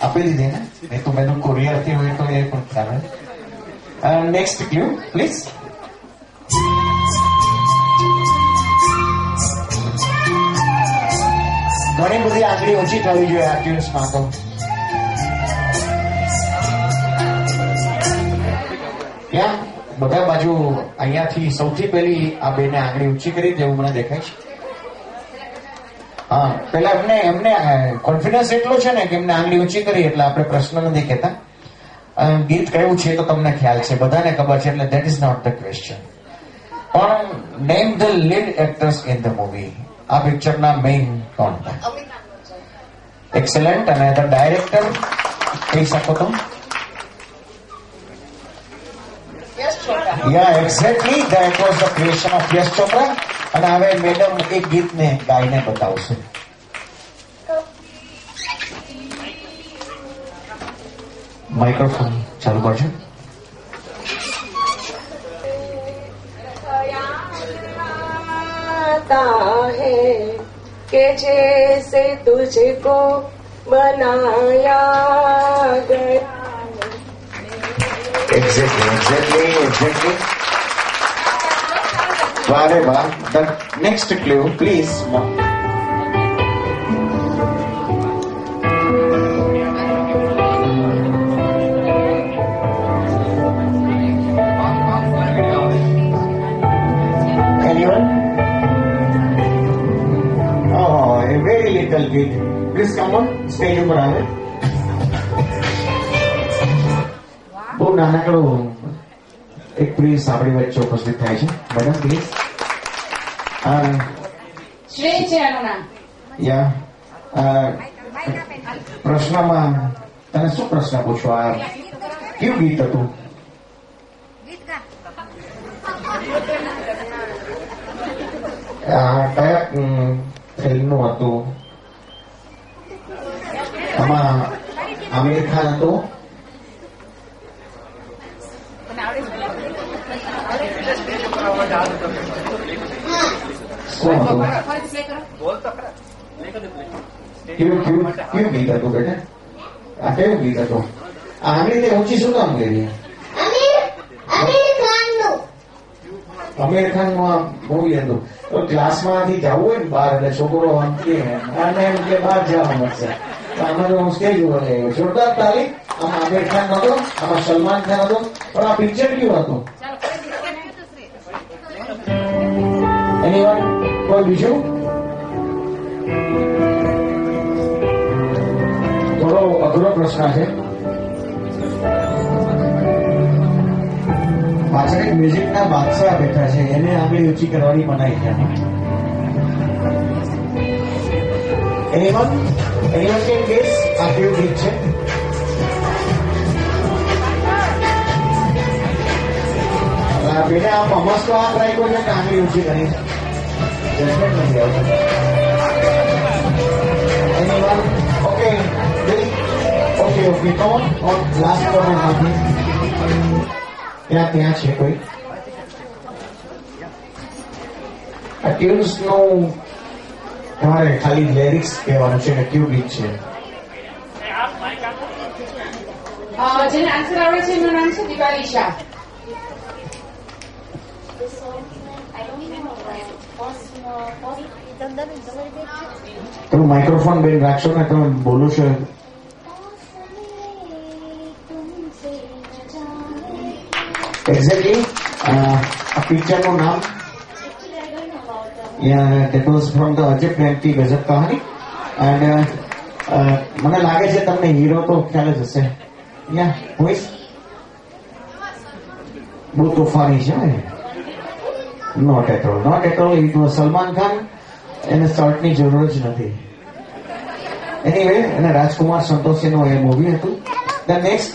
આપી દીધી ને? નહીં તો મેં કોરિયરથી હોય તો એ પણ ખ્યાલ. Next clue please. ઘણી બધી આંગળી ઓછી થવી જોઈએ આ ટ્યુન્સમાં તો. ક્યાં બધા બાજુ અહીંયાથી સૌથી પહેલી આ બેને આંગળી ઊંચી કરી જેવું મને દેખાય છે. હા, પેલા એમને કોન્ફિડન્સ એટલો છે ને કે એમને આંગળી ઊંચી કરી એટલે આપણે પ્રશ્ન નથી કહેતા. ગીત કયું છે તો તમને ખ્યાલ છે, બધાને ખબર છે, એટલે that is not the question. પણ name the lead actors in the movie. આ પિક્ચરના મેઇન કોણ હતા? એક્સેલન્ટ. અને ધ ડાયરેક્ટર કહી શકો તો? Yeah, exactly. That was the creation of Yash Chopra. અને હવે મેડમ એક ગીતને ગાઈને બતાવશે. માઇક્રોફોન ચાલુ કરજો. है कि जैसे तुझको बनाया गया. Exactly. वाह वाह. The next clue, please. Anyone? Oh, a very little bit. Please come on, stage ઉપર આવે. બહુ નાનકડું એક પ્લીઝ આપણી વચ્ચે ઉપસ્થિત થાય છે. Madam please. શ્રેય છે આનું નામ. યા પ્રશ્નમાં તને શું પ્રશ્ન પૂછો? આ કેવું ગીત હતું? કયા ફિલ્મનું હતું? આમાં આમિર ખાન હતો? કેવું ગીત હતું બેટા? આ કેવું ગીત હતું? આંગળી ઊંચી શું કામ કરી? આમિર ખાન નું મૂવી હતું. તો ક્લાસમાંથી જવું હોય ને બહાર એટલે છોકરો અને એમ કે બહાર જવા મળશે. આમાં તો હું સ્ટેજ ઉપર ગયો. જોરદાર તાલી. આમાં આમિર ખાન હતો, આમાં સલમાન ખાન હતો. પણ આ પિક્ચર કેવું હતું? એની વાત કોઈ બીજું? થોડો અઘરો પ્રશ્ન છે. પાછળ એક મ્યુઝિકના બાદશાહ બેઠા છે, એને આંગળી ઊંચી કરવાની મનાઈ છે. એનીવન કેન ગેસ આ કેવું ગીત છે? બેને આમ અમસ્તો હાથ રાખ્યો છે કે આંગળી ઊંચી કરી છે? જજમેન્ટ નથી આવતું. એનીવન ઓકે કોણ લાસ્ટ કોમેન્ટ માંથી ત્યાં છે કોઈ? આ ટ્યુન્સ નું તમારે ખાલી લિરિક્સ કહેવાનું છે કે કયું ગીત છે? જેને આન્સર આવડે છે એનું નામ છે દિવાળી શાહ. તમે માઇક્રોફોન બેન રાખશો ને? તમે બોલો છો. એક્ઝેક્ટલી. આ પિક્ચરનું નામ? that was from the અજબ પ્રેમથી ગજબ કહાની. એન્ડ મને લાગે છે તમને હીરો તો ખ્યાલ જ હશે. બહુ તોફાની છે ને? Not at all. It was Salman Khan. એને શર્ટની જરૂર જ નથી. એનીવે અને રાજકુમાર સંતોષીનું એ મૂવી હતું. ધ નેક્સ્ટ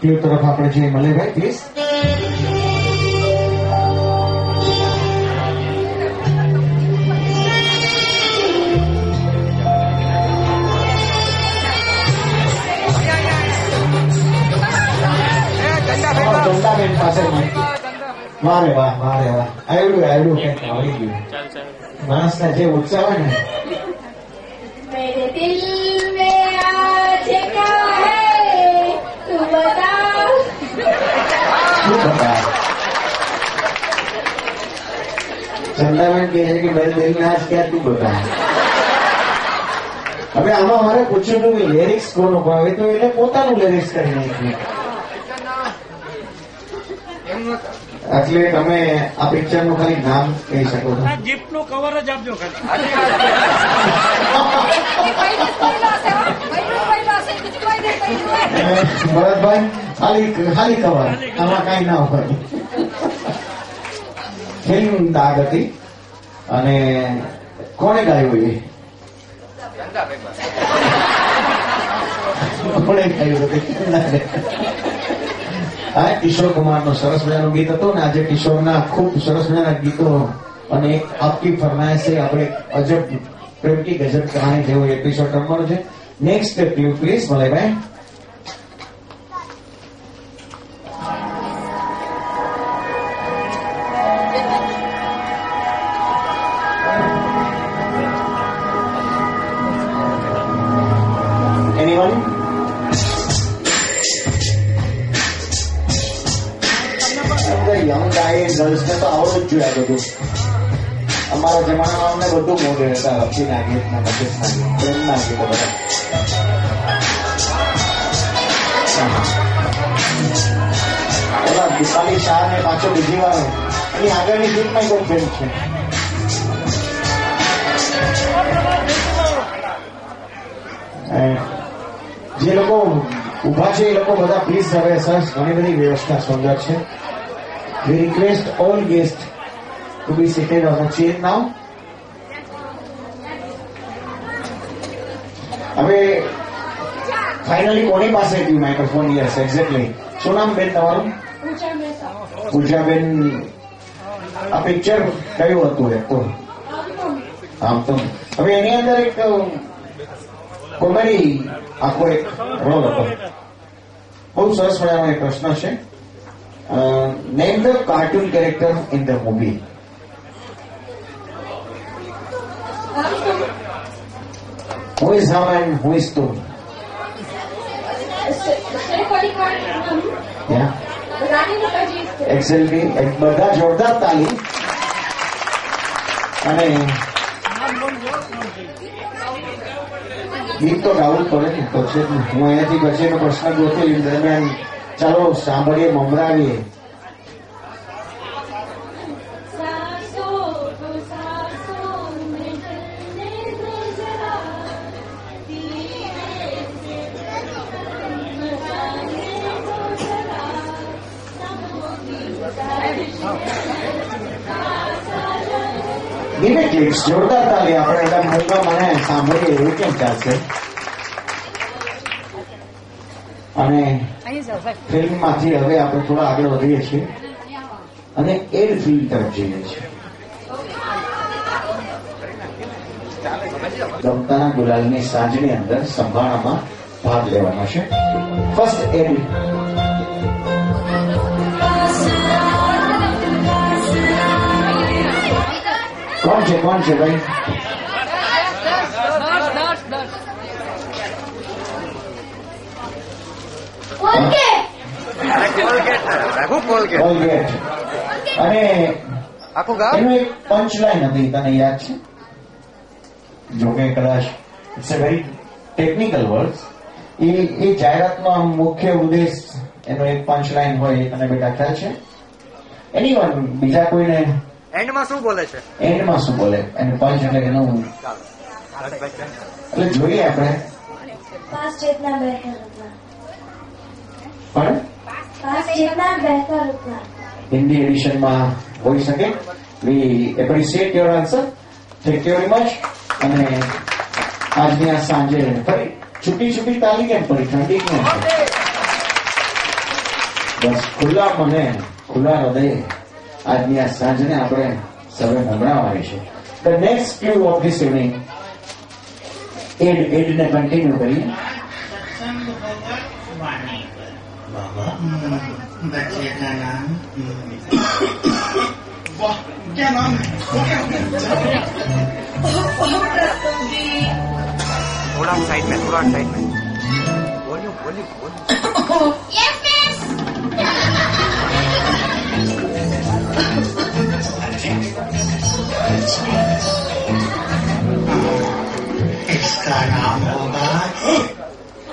ક્લ્યુ તરફ આપણે જઈએ. મલેભાઈ પ્લીઝ. દંડાબેન પાસે વારે વાહ આવડ્યું કઈક આવડી ગયું. માણસના જે ઉત્સાહ હોય ને. मेरे दिल में आज का ચંદાબેન કહે છે કે ભાઈ દિલ નાચ ક્યાંથી બતા. હવે આમાં મારે પૂછ્યું હતું કે લિરિક્સ કોનું ભાવે, તો એને પોતાનું લિરિક્સ કરી નાખ્યું. એટલે તમે આ પિક્ચર નું ખાલી નામ કહી શકો છો. ગિફ્ટ નું કવર જ આપજો ખાલી. ભરતભાઈ ખાલી કવર, આમાં કઈ ના હોય. ફિલ્મ દાગ હતી અને કોને ગાયું એ કોને ગાયું હતું? આ કિશોર કુમારનો સરસ મજાનું ગીત હતું ને આજે કિશોરના ખૂબ સરસ મજાના ગીતો અને એક આપકી ફરમાઈશે આપણે અજબ પ્રેમ કી ગજબ કહાની જેવો એપિસોડ રમવાનો છે. નેક્સ્ટ ક્યુ પ્લીઝ મલયભાઈ. એનીવન? યંગ ગાય ગર્લ્સને તો આવડું જ જોઈએ બધું. અમારા જમાનામાં અમને બધું મોડે હતા. અક્ષીના ગીતના, મહેશના ગીત, પ્રેમના ગીતો બધા. દીપાલી શાહ ને પાછો બીજી વાર એની આગળની ગીતમાં કોઈ પ્રેમ છે. જે લોકો ઉભા છે એ લોકો બધા પ્લીઝ હવે સરસ ઘણી બધી વ્યવસ્થા સુંદર છે. We request all guests to be seated on a chair now. હવે ફાઇનલી કોની પાસે ગયું માઇક્રોફોન? Yes exactly. શું નામ બેન તમારું? પૂજાબેન. આ પિક્ચર કયું હતું એ તો? આમ તો હવે એની અંદર એક કોમેડી આખો એક રોલ હતો. બહુ સરસ મજાનો એક પ્રશ્ન છે. Name the cartoon character in the movie. Who is Hum and who is Tum? Yeah. Exactly. બધા જોરદાર તાલી. અને ગીત તો ગાવું જ પડે ને. તો છે હું અહીંયાથી પછીનો પ્રશ્ન ગોઠવી દરમિયાન ચાલો સાંભળીએ, મમરાવીએ. ક્લિપ્સ જોરદાર તાલી. આપણે એકદમ મૂંગા મને સાંભળીએ એવું કેમ ચાલશે? અને ફિલ્મમાંથી હવે આપણે થોડા આગળ વધીએ છીએ અને એડ ફિલ્મ તરફ જઈએ છીએ. ગમતાના ગુલાલની સાંજની અંદર સંભાળામાં ભાગ લેવાનો છે. First aid. કોણ છે ભાઈ? કોલગેટ. અને એનું એક પંચ લાઈન હતી, તને યાદ છે? જોકે કદાચ it's a very technical word. એ જાહેરાતનો આમ મુખ્ય ઉદ્દેશ એનો એક પંચ લાઈન હોય એ તને બેટા ખ્યાલ છે? એનીવન બીજા કોઈને એન્ડમાં શું બોલે છે? એન્ડમાં શું બોલે? એને પંચ એટલે એનું એટલે જોઈએ આપણે. પણ હિન્દી એડિશનમાં હોઈ શકે. We appreciate your answer. Thank you very much. અને આજની આ સાંજે ફરી છૂટી તાલી કેમ પડી? ઠંડી કેમ છે? બસ ખુલ્લા મને, ખુલ્લા હૃદય આજની આ સાંજને આપણે સૌએ સંભળાવવાની છે. The next Q of this evening. એડને કન્ટિન્યુ કરીએ. बच्चे का नाम वाह क्या नाम है? थोड़ा साइड में बोलियो Yes, miss.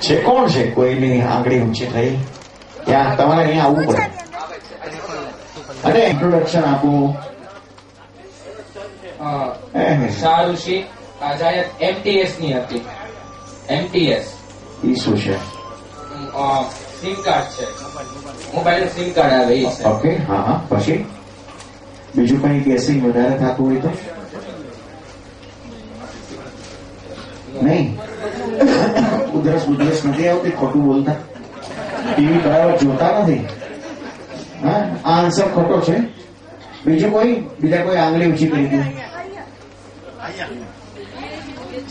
છે કોણ છે કોઈની આંગળી ઊંચી થઈ? ત્યાં તમારે અહીંયા આવવું પડે અને ઇન્ટ્રોડક્શન આપવું. શાહરુશી જાહેરાત MTS ની હતી. MTS એ શું છે? સિમ કાર્ડ છે, મોબાઈલ સિમ કાર્ડ આવે એ છે. ઓકે, હા હા. પછી બીજું કઈ ગેસિંગ વધારે થતું હોય તો? નહીં, ઉધરસ નથી આવતી? ખોટું બોલતા, ટીવી બરાબર જોતા નથી. હા, આ આન્સર ખોટો છે. બીજું બીજા કોઈ આંગળી ઊંચી કરી દે.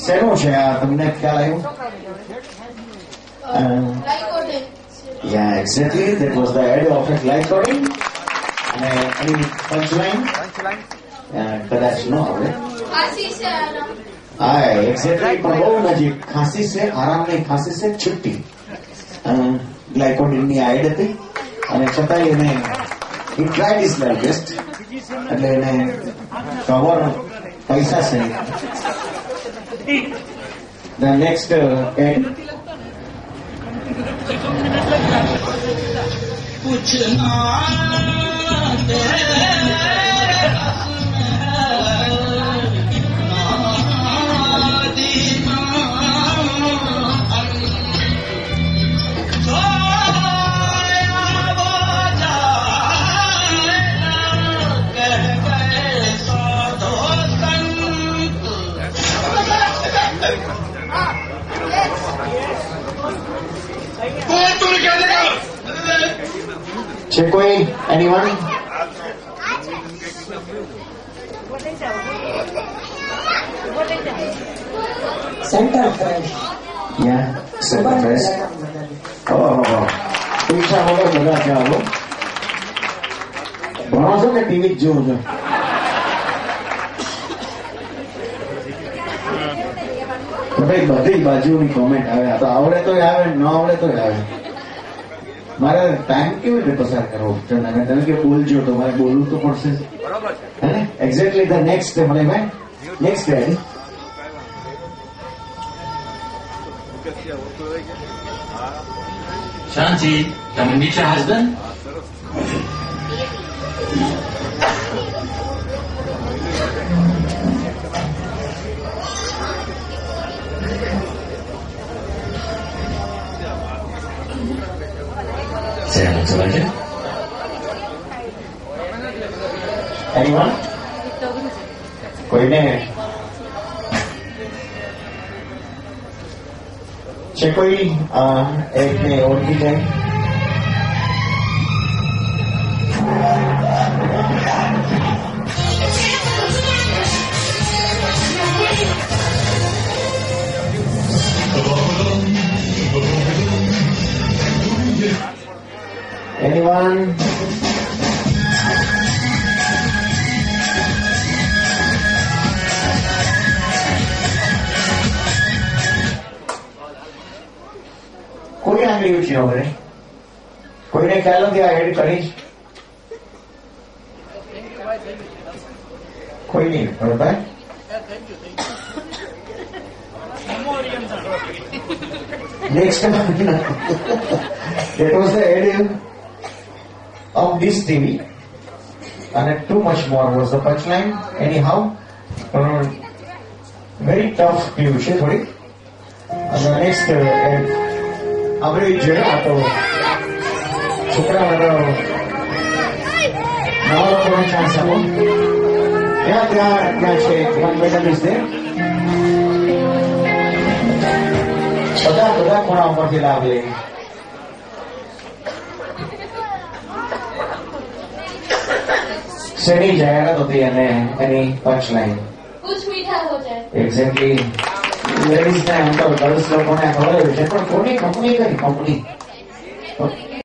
શેનું છે આ? તમને ખ્યાલ આવ્યો? Yeah, exactly. That was the ad of a live coding. અને એની પંચલાઈન કદાચ ન આવે. હા, એક્ઝેક્ટલી, પણ બહુ નજીક. ખાંસી છે આરામ નહીં, ખાંસી છે છુટ્ટી. ગ્લાયકોડિનની આઈડ હતી અને છતાંય એને he tried his level best. એટલે એને કવર પૈસા છે. The next ad. છે કોઈ? એનીવન? Center Fresh. યા સેન્ટર ફ્રેશ. ઓહો, પૈસા વગર બધા ત્યાં આવો. ભણો છો કે ટીવી જ જોવો છો? ભાઈ બધી બાજુની કોમેન્ટ આવે. આ તો આવડે તો આવે, ન આવડે તો આવે. મારે ટાઈમ કેવી રીતે પસાર કરવો? તમે કે બોલજો તો મારે બોલવું તો પડશે. હે ને? એક્ઝેક્ટલી ધ નેક્સ્ટ મને ભાઈ next day. Shanti, come and meet your husband. Say hello to Raja. Anyone? કોઈને છે કોઈ એકને ઓળખી જાય? Anyone? કોઈ આંગળી ઊંચી ન કરે? કોઈને ખ્યાલ નથી આ એડ કરી? કોઈ નહીં, બરોબર? Next that was the ad of this TV, and too much more was the punchline. Anyhow, very tough clue છે થોડી. અને next ad આપણે જોયા તો છોકરાઓનો નવા લોકોનો ચાન્સ આપો. ત્યાં છે one medal is there. બધા ખૂણા ઉપરથી લાભ લે. શેની જાહેરાત હતી અને એની પંચલાઈન? कुछ मीठा हो जाए. એક્ઝેક્ટલી. લેડીઝ ને અંકલ ગર્લ્સ લોકોને ખબર હોય છે, પણ કોની કંપની કઈ કંપની?